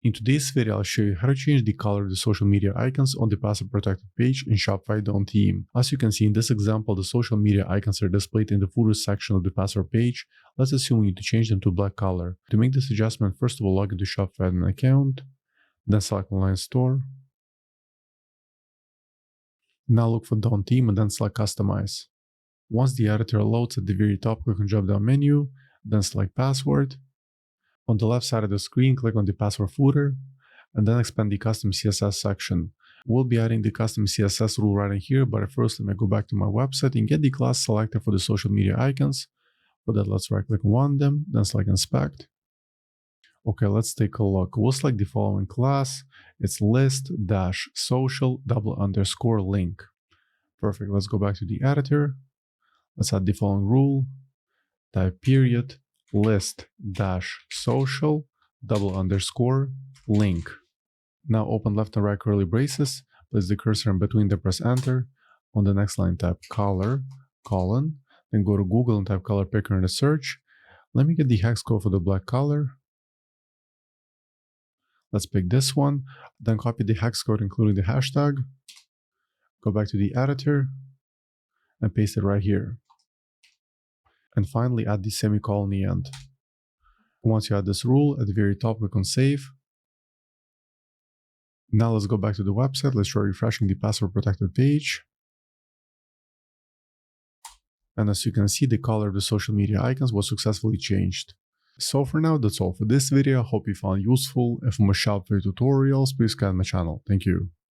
In today's video, I'll show you how to change the color of the social media icons on the password protected page in Shopify Don't theme. As you can see in this example, the social media icons are displayed in the footer section of the password page. Let's assume we need to change them to black color. To make this adjustment, first of all, log into Shopify admin account, then select online store. Now look for Don't theme and then select customize. Once the editor loads at the very top, click on drop down menu, then select password. On the left side of the screen, click on the password footer, and then expand the custom CSS section. We'll be adding the custom CSS rule right in here, but first let me go back to my website and get the class selector for the social media icons. For that, let's right click on one of them, then select inspect. Okay, let's take a look. We'll select the following class. It's list-social_link. Perfect. Let's go back to the editor. Let's add the following rule. Type period list-social_link. Now open left and right curly braces, place the cursor in between them, press enter. On the next line type color, colon, then go to Google and type color picker in the search. Let me get the hex code for the black color. Let's pick this one, then copy the hex code including the hashtag. Go back to the editor and paste it right here. And finally, add the semicolon in the end. Once you add this rule, at the very top, click on Save. Now let's go back to the website. Let's try refreshing the password protected page. And as you can see, the color of the social media icons was successfully changed. So for now, that's all for this video. I hope you found it useful. And for more Shopify tutorials, please subscribe to my channel. Thank you.